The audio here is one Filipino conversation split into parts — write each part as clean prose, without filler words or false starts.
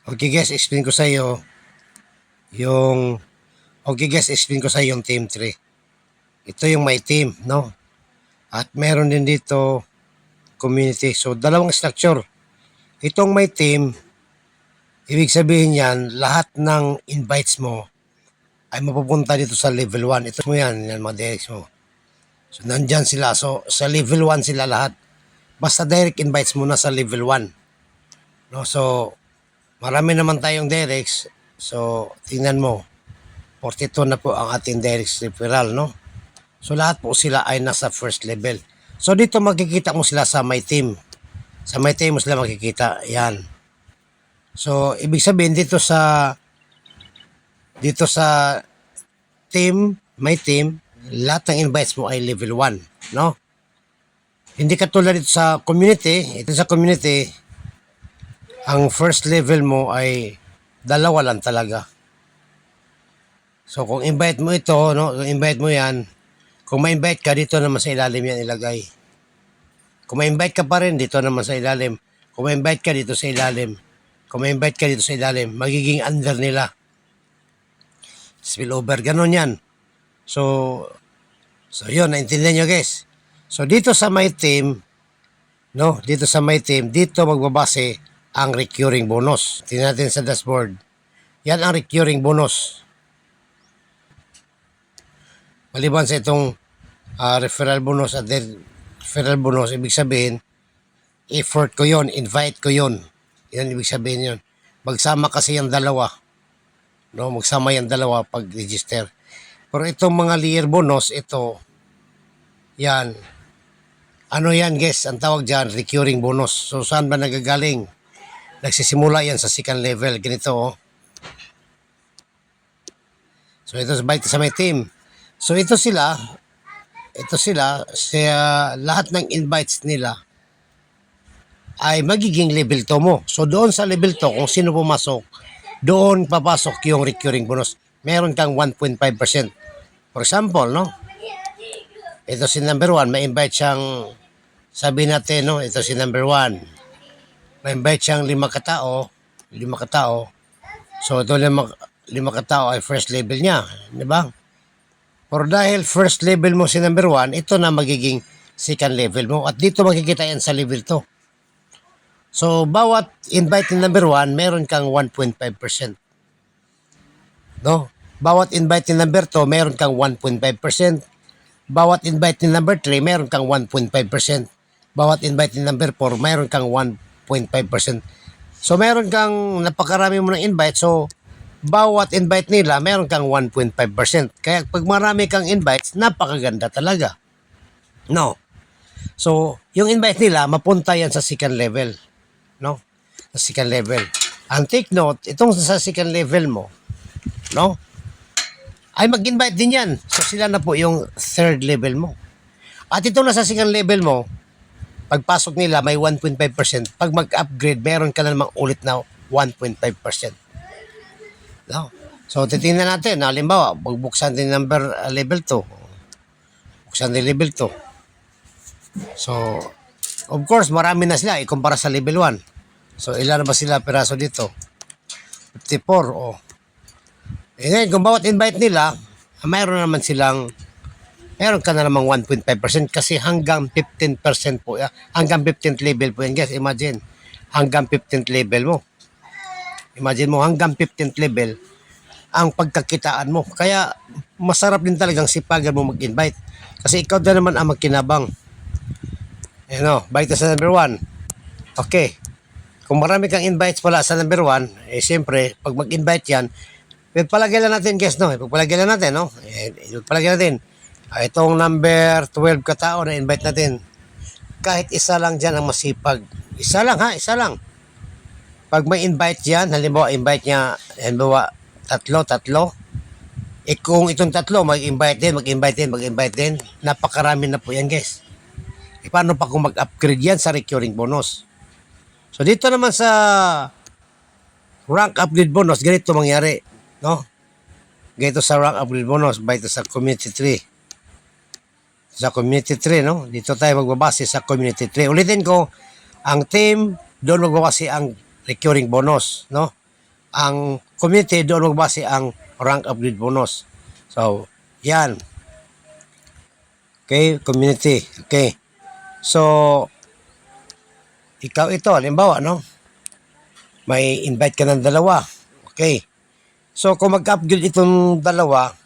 Okay guys, explain ko sa iyo yung explain ko sa iyo yung team 3. Ito yung my team, no? At meron din dito community. So dalawang structure. Itong my team, ibig sabihin yan, lahat ng invites mo ay mapupunta dito sa level 1. Ito mo yan mga directs mo. So nandyan sila. So sa level 1 sila lahat. Basta direct invites mo na sa level 1. No? So marami naman tayong directs. So tingnan mo. 42 na po ang ating direct referral, no? So lahat po sila ay nasa first level. So dito makikita mo sila sa my team. Sa my team mo sila makikita. Yan. So ibig sabihin dito sa team, my team, lahat ng invites mo ay level 1, no? Hindi katulad dito sa community. Ito sa community, ang first level mo ay dalawa lang talaga. So kung invite mo ito, no, kung invite mo yan, kung ma-invite ka, dito naman sa ilalim yan ilagay. Kung ma-invite ka pa rin, dito naman sa ilalim. Kung ma-invite ka dito sa ilalim. Kung ma-invite ka dito sa ilalim, magiging under nila. Spillover, ganun yan. So yun, naintindihan nyo guys. So dito sa my team, no, dito sa my team, dito magbabase ang recurring bonus. Tingnan natin sa dashboard. Yan ang recurring bonus. Maliban sa itong referral bonus at referral bonus, ibig sabihin, effort ko yon, invite ko yon. Yan ibig sabihin yon. Magsama kasi yung dalawa. No, magsama yung dalawa pag register. Pero itong mga layer bonus, ito, yan. Ano yan guys? Ang tawag dyan, recurring bonus. So saan ba nagagaling? Nagsisimula yan sa second level. Ganito oh. So ito sa my team. So ito sila, sa lahat ng invites nila ay magiging level 2 mo. So doon sa level 2, kung sino pumasok, doon papasok yung recurring bonus. Meron kang 1.5%. For example, no? Ito si number 1, may invite siyang, sabi natin, no? Ito si number 1. May invite siyang 5 katao. So ito 5 katao ay first level niya, di ba? Pero dahil first level mo si number 1, ito na magiging second level mo. At dito makikita yan sa level 2. So, bawat invite ni number 1, meron kang 1.5%. No? Bawat invite ni number 2, meron kang 1.5%. Bawat invite ni number 3, meron kang 1.5%. Bawat invite ni number 4, meron kang 1.5%. So, meron kang napakarami mo ng invite. So, bawat invite nila, meron kang 1.5%. Kaya pag marami kang invites, napakaganda talaga. No? So, yung invite nila, mapunta yan sa second level. No? Sa second level. And take note, itong sa second level mo, no? Ay mag-invite din yan. So, sila na po yung third level mo. At itong nasa second level mo, pagpasok nila, may 1.5%. Pag mag-upgrade, meron ka na namang ulit na 1.5%. No? So, titingnan natin. Halimbawa, magbuksan din number level 2. Buksan din level 2. So, of course, marami na sila ikumpara sa level 1. So, ilan na ba sila piraso dito? 54. Oh. And then, kung bawat invite nila, mayroon ka na namang 1.5% kasi hanggang 15% po. Hanggang 15th level po yan, guys. Imagine, hanggang 15th level mo. Imagine mo, hanggang 15th level ang pagkakitaan mo. Kaya masarap din talagang sipagan mo mag-invite. Kasi ikaw din naman ang magkinabang. Balik sa number 1. Okay. Kung marami kang invites pala sa number 1, siyempre, pag mag-invite yan, pagpalagay lang natin, guys, no? Pagpalagay lang natin, no? Pagpalagay natin. Itong number 12 katao na invite natin. Kahit isa lang dyan ang masipag. Isa lang, ha? Isa lang. Pag may invite yan, halimbawa invite niya, halimbawa tatlo, kung itong tatlo mag-invite din, napakarami na po yan guys. Paano pa kung mag-upgrade yan sa recurring bonus? So dito naman sa rank upgrade bonus, ganito mangyari, no? Ganito sa rank upgrade bonus, ba ito sa community 3. Sa community 3, no? Dito tayo magbabase sa community 3. Ulitin ko, ang team, doon magbabase ang recurring bonus, no? Ang community doon magbase ang rank upgrade bonus. So, yan. Okay, community. Okay. So, ikaw ito, halimbawa, no? May invite ka ng dalawa. Okay. So, kung mag-upgrade itong dalawa,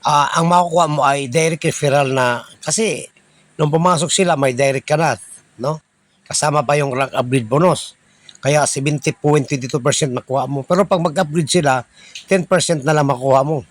ang makukuha mo ay direct referral na, kasi nung pumasok sila, may direct ka na, no? Kasama pa yung rank upgrade bonus. Kaya 70.22% makuha mo. Pero pag mag-upgrade sila, 10% na lang makuha mo.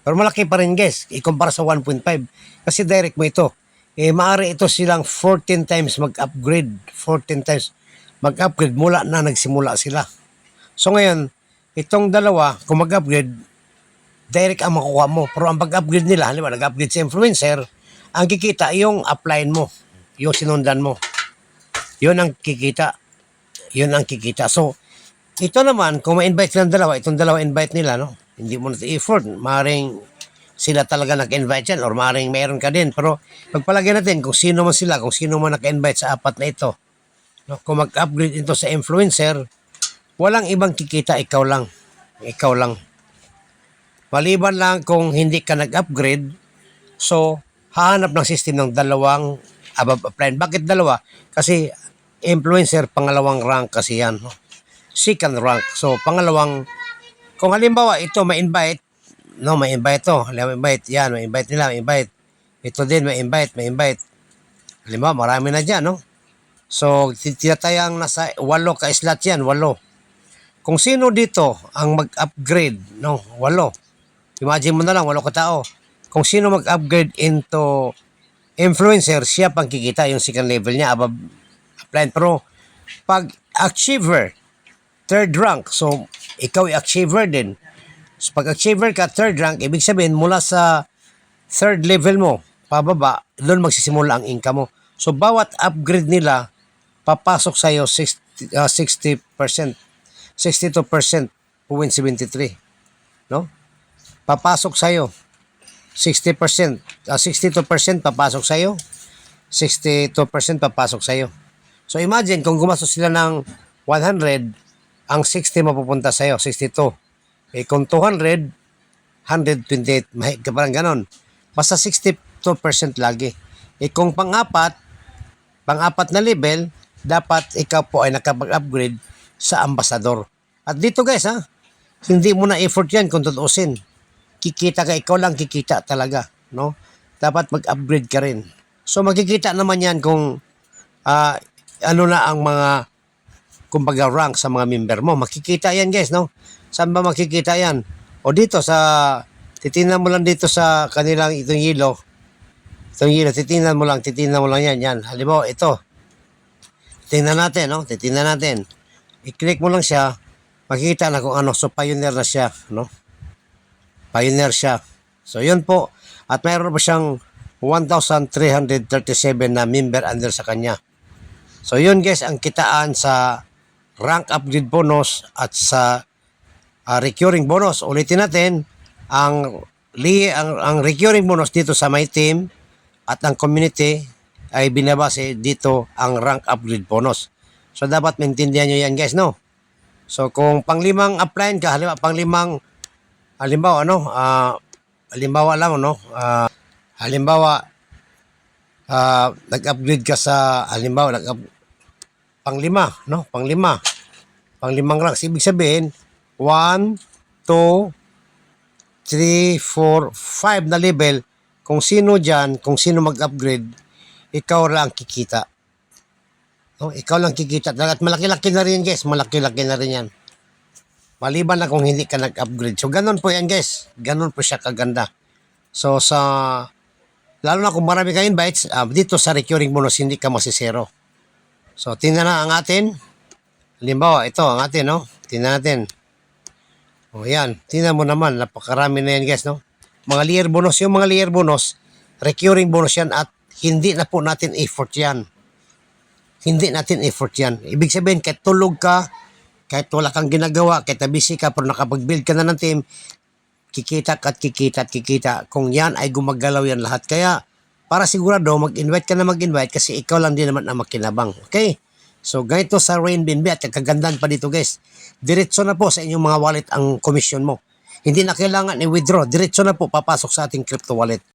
Pero malaki pa rin, guys, ikumpara sa 1.5. Kasi direct mo ito. Maaari ito silang 14 times mag-upgrade. 14 times mag-upgrade mula na nagsimula sila. So ngayon, itong dalawa, kung mag-upgrade, direct ang makuha mo. Pero ang pag-upgrade nila, halimbawa, nag-upgrade sa influencer, ang kikita, yung upline mo, yung sinundan mo. Yun ang kikita. Yun ang kikita. So, ito naman, kung ma-invite silang dalawa, itong dalawa invite nila, no? Hindi mo na effort. Maring sila talaga nag-invite yan or maring meron ka din. Pero pagpalagay natin kung sino man sila, kung sino man nag-invite sa apat na ito. No? Kung mag-upgrade ito sa influencer, walang ibang kikita, ikaw lang. Ikaw lang. Maliban lang kung hindi ka nag-upgrade, so hahanap ng system ng dalawang above upline. Bakit dalawa? Kasi influencer, pangalawang rank kasi yan. No? Second rank. So, pangalawang, kung halimbawa ito may invite, no, may invite to. Halimbawa, invite, yan, may invite nila, may invite. Ito din, may invite, may invite. Halimbawa, marami na dyan, no? So, tinatayang nasa 8 ka-slot yan, 8. Kung sino dito ang mag-upgrade, no, 8. Imagine mo na lang, 8 katao. Kung sino mag-upgrade into influencer, siya pang kikita yung second level niya above upline. Pero pag achiever, third rank, so ikaw ay achiever din. So pag achiever ka, third rank, ibig sabihin mula sa third level mo, pababa, doon magsisimula ang income mo. So bawat upgrade nila, papasok sa'yo 60%, 62%, 0.73. No? Papasok sa'yo 60%, 62% papasok sa'yo, 62% papasok sa'yo. So imagine kung gumastos sila ng 100, ang 60 mapupunta sa'yo, 62. Kung 200, 128, mahigit ka parang ganon. Basta 62% lagi. Kung pang-apat na level, dapat ikaw po ay nakapag-upgrade sa ambasador. At dito guys hindi mo na effort yan kung tutuusin. Kikita ka, ikaw lang kikita talaga, no? Dapat mag-upgrade ka rin. So makikita naman yan kung ano na ang mga kumbaga rank sa mga member mo. Makikita yan guys, no? Saan ba makikita yan? O dito titingnan mo lang dito sa kanilang itong yellow. Itong yellow, titingnan mo lang yan. Yan. Halimbawa, ito. Titingnan natin, no? Titingnan natin. I-click mo lang siya, makikita na kung ano. So, pioneer na siya, no? Pioneer siya. So, yun po. At mayroon pa siyang 1,337 na member under sa kanya. So, yun guys, ang kitaan sa rank upgrade bonus at sa recurring bonus. Ulitin natin, ang recurring bonus dito sa my team at ang community ay binabase dito ang rank upgrade bonus. So, dapat maintindihan nyo yan guys, no? So, kung panglimang upline ka, halimbawa, nag-upgrade ka sa, panglima, no? Panglimang ranks. Ibig sabihin, 1, 2, 3, 4, 5 na level. Kung sino mag-upgrade, ikaw lang kikita. No? Ikaw lang kikita. At malaki-laki na rin guys. Malaki-laki na rin yan. Maliban na kung hindi ka nag-upgrade. So, ganun po yan guys. Ganun po siya kaganda. So, lalo na kung marami ka invites, dito sa recurring bonus, hindi ka masisero. So, tingnan na ang atin. Halimbawa, ito ang atin, no? Tingnan natin. O, yan. Tingnan mo naman. Napakarami na yan, guys, no? Mga layer bonus. Yung mga layer bonus, recurring bonus yan at hindi na po natin effort yan. Hindi natin effort yan. Ibig sabihin, kahit tulog ka, kahit wala kang ginagawa, kahit busy ka, pero nakapag-build ka na ng team, kikita at kikita. Kung yan ay gumagalaw yan lahat. Kaya, para sigurado, mag-invite ka na mag-invite kasi ikaw lang din naman ang makinabang. Okay? So ganito sa Rainbnb at kagandahan pa dito guys. Diretso na po sa inyong mga wallet ang commission mo. Hindi na kailangan i-withdraw. Diretso na po papasok sa ating crypto wallet.